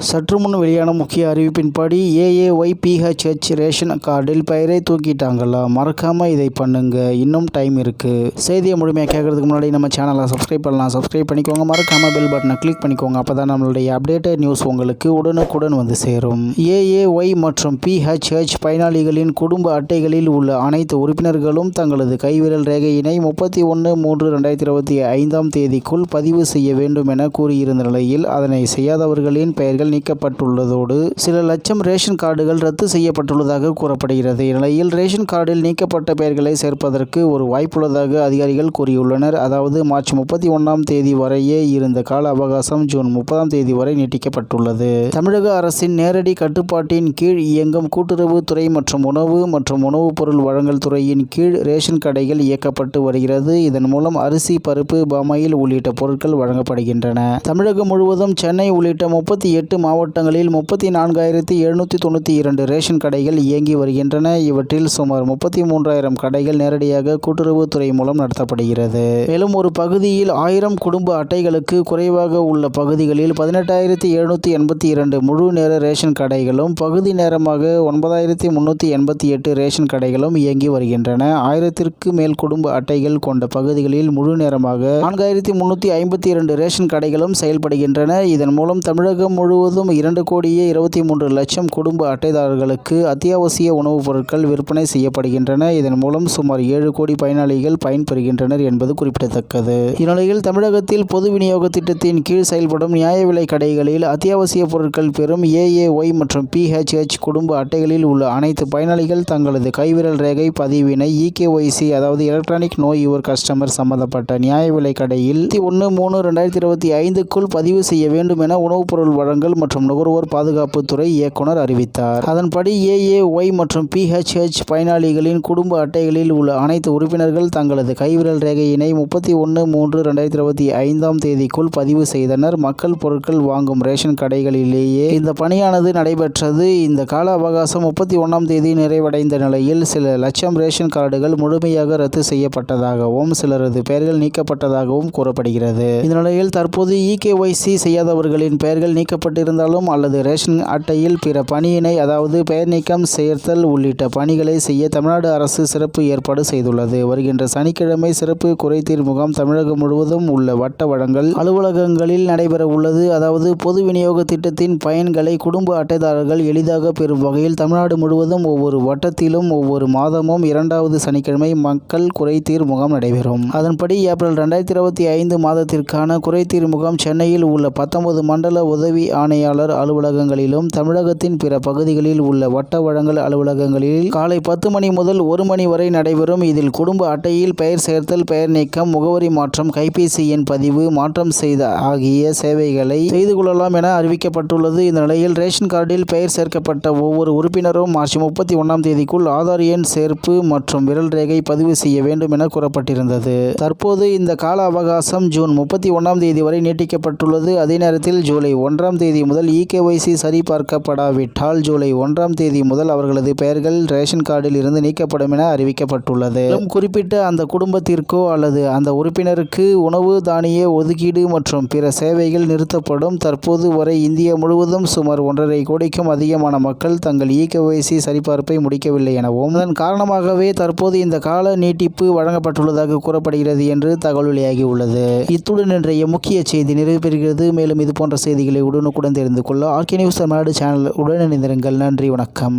சற்று முன் வெளியான முக்கிய அறிவிப்பின்படி AAYPHH ரேஷன் கார்டில் பெயரை தூக்கிட்டாங்களா? மறக்காம இதை பண்ணுங்க, இன்னும் டைம் இருக்கு. செய்தியை முழுமையாக கேட்கறதுக்கு முன்னாடி நம்ம சேனலை சப்ஸ்கிரைப் பண்ணலாம். சப்ஸ்கிரைப் பண்ணிக்கோங்க. மறக்காம பெல் பட்டனை கிளிக் பண்ணிக்கோங்க. அப்பதான் நம்மளுடைய அப்டேட்டட் நியூஸ் உங்களுக்கு உடனுக்குடன் வந்து சேரும். AAY மற்றும் PHH பயனாளிகளின் குடும்ப அட்டைகளில் உள்ள அனைத்து உறுப்பினர்களும் தங்களது கைவிரல் ரேகையினை 31/3/2025 தேதிக்குள் பதிவு செய்ய வேண்டும் என கூறியிருந்த நிலையில் அதனை செய்யாதவர்களின் பெயர்கள் நீக்கப்பட்டுள்ளதோடு சில லட்சம் ரேஷன் கார்டுகள் ரத்து செய்யப்பட்டுள்ளதாக கூறப்படுகிறது. இந்நிலையில் ரேஷன் கார்டில் நீக்கப்பட்ட பெயர்களை சேர்ப்பதற்கு ஒரு வாய்ப்புள்ளதாக அதிகாரிகள் கூறியுள்ளனர். அதாவது மார்ச் 31 தேதி வரையே இருந்த கால அவகாசம் ஜூன் 30 தேதி வரை நீட்டிக்கப்பட்டுள்ளது. தமிழக அரசின் நேரடி கட்டுப்பாட்டின் கீழ் இயங்கும் கூட்டுறவு துறை மற்றும் உணவு மற்றும் உணவுப் பொருள் வழங்கல் துறையின் கீழ் ரேஷன் கடைகள் இயக்கப்பட்டு வருகிறது. இதன் மூலம் அரிசி, பருப்பு, பாமாயில் உள்ளிட்ட பொருட்கள் வழங்கப்படுகின்றன. தமிழகம் முழுவதும் சென்னை உள்ளிட்ட 38 மாவட்டங்களில் 34,792 ரேஷன் கடைகள் இயங்கி வருகின்றன. இவற்றில் சுமார் 33,000 கடைகள் நேரடியாக கூட்டுறவுத்துறை மூலம் நடத்தப்படுகிறது. மேலும் ஒரு பகுதியில் 1000 குடும்ப அட்டைகளுக்கு குறைவாக உள்ள பகுதிகளில் 18,782 முழு நேர ரேஷன் கடைகளும், பகுதி நேரமாக 9,388 ரேஷன் கடைகளும் இயங்கி வருகின்றன. 1000ற்கு மேல் குடும்ப அட்டைகள் கொண்ட பகுதிகளில் முழு நேரமாக 4,352 ரேஷன் கடைகளும் செயல்படுகின்றன. இதன் மூலம் தமிழகம் முழுவதும் 2,23,00,000 குடும்ப அட்டைதாரர்களுக்கு அத்தியாவசிய உணவுப் பொருட்கள் விற்பனை செய்யப்படுகின்றன. இதன் மூலம் சுமார் 7 கோடி பயனாளிகள் பயன்பெறுகின்றனர் என்பது குறிப்பிடத்தக்கது. இந்நிலையில் தமிழகத்தில் பொது விநியோக திட்டத்தின் கீழ் செயல்படும் நியாய விலை கடைகளில் அத்தியாவசிய பொருட்கள் பெறும் AAY மற்றும் PHH குடும்ப அட்டைகளில் உள்ள அனைத்து பயனாளிகள் தங்களது கைவிரல் ரேகை பதிவினை EKYC அதாவது எலக்ட்ரானிக் நோ யுவர் கஸ்டமர் சம்பந்தப்பட்ட நியாய விலை கடையில் 31/3/2025க்குள் பதிவு செய்ய வேண்டும் என உணவுப் பொருள் வழங்கல் மற்றும் நுகர்வோர் பாதுகாப்பு துறை இயக்குனர் அறிவித்தார். அதன்படி AAY மற்றும் PHH பயனாளிகளின் குடும்ப அட்டைகளில் உள்ள அனைத்து உறுப்பினர்கள் தங்களது கைவிரல் ரேகையினை 31/3/2025 தேதிக்குள் பதிவு செய்தனர். மக்கள் பொருட்கள் வாங்கும் ரேஷன் கடைகளிலேயே இந்த பணியானது நடைபெற்றது. இந்த கால அவகாசம் 31 தேதி நிறைவடைந்த நிலையில் சில லட்சம் ரேஷன் கார்டுகள் முழுமையாக ரத்து செய்யப்பட்டதாகவும் சிலரது பெயர்கள் நீக்கப்பட்டதாகவும் கூறப்படுகிறது. இந்த நிலையில் தற்போது EKYC செய்யாதவர்களின் பெயர்கள் நீக்கப்பட்டிருந்தாலும் அல்லது ரேஷன் அட்டையில் பிற பணியினை அதாவது பெயர் நீக்கம், சேர்த்தல் உள்ளிட்ட பணிகளை செய்ய தமிழ்நாடு அரசு சிறப்பு ஏற்பாடு செய்துள்ளது. வருகின்ற சனிக்கிழமை சிறப்பு குறைதீர் முகாம் தமிழகம் முழுவதும் உள்ள வட்ட வழங்கல் அலுவலகங்களில் நடைபெற உள்ளது. அதாவது பொது விநியோக திட்டத்தின் பயன்களை குடும்ப அட்டைதாரர்கள் எளிதாக பெறும் வகையில் தமிழ்நாடு முழுவதும் ஒவ்வொரு வட்டத்திலும் ஒவ்வொரு மாதமும் 2வது சனிக்கிழமை மக்கள் குறைதீர் முகாம் நடைபெறும். அதன்படி ஏப்ரல் 2025 மாதத்திற்கான குறைதீர் முகாம் சென்னையில் உள்ள 19 மண்டல உதவி ஆணையாளர் அலுவலகங்களிலும் தமிழகத்தின் பிற பகுதிகளில் உள்ள வட்ட வழங்கல் அலுவலகங்களில் காலை 10 மணி முதல் 1 மணி வரை நடைபெறும். இதில் குடும்ப அட்டையில் பெயர் சேர்த்தல், பெயர் நீக்கம், முகவரி மாற்றம், கைபேசி எண் பதிவு, மாற்றம் செய்த ஆகிய சேவைகளை செய்து கொள்ளலாம் என அறிவிக்கப்பட்டுள்ளது. இந்த நிலையில் ரேஷன் கார்டில் பெயர் சேர்க்கப்பட்ட ஒவ்வொரு உறுப்பினரும் மார்ச் 31 தேதிக்குள் ஆதார் எண் சேர்ப்பு மற்றும் விரல் ரேகை பதிவு செய்ய வேண்டும் என கூறப்பட்டிருந்தது. தற்போது இந்த கால அவகாசம் ஜூன் 31 தேதி வரை நீட்டிக்கப்பட்டுள்ளது. அதே நேரத்தில் ஜூலை 1 தேதி முதல் EKYC சரிபார்க்கப்படாவிட்டால் ஜூலை 1 தேதி முதல் அவர்களது பெயர்கள் ரேஷன் கார்டில் இருந்து நீக்கப்படும் என அறிவிக்கப்பட்டுள்ளது. குறிப்பிட்ட அந்த குடும்பத்திற்கோ அல்லது அந்த உறுப்பினருக்கு உணவு, தானிய ஒதுக்கீடு மற்றும் பிற சேவைகள் நிறுத்தப்படும். தற்போது வரை இந்தியா முழுவதும் சுமார் 1.5 கோடிக்கும் அதிகமான மக்கள் தங்கள் EKYC சரிபார்ப்பை முடிக்கவில்லை எனவும் அதன் காரணமாகவே தற்போது இந்த கால நீட்டிப்பு வழங்கப்பட்டுள்ளதாக கூறப்படுகிறது என்று தகவல் வெளியாகியுள்ளது. இத்துடன் இன்றைய முக்கிய செய்தி நிறைவு பெறுகிறது. மேலும் இது போன்ற செய்திகளை உடனுக்குடன் தெரிந்து கொள்ள RK News தமிழ்நாடு சேனல் உடன் இணைந்திருங்கள். நன்றி, வணக்கம்.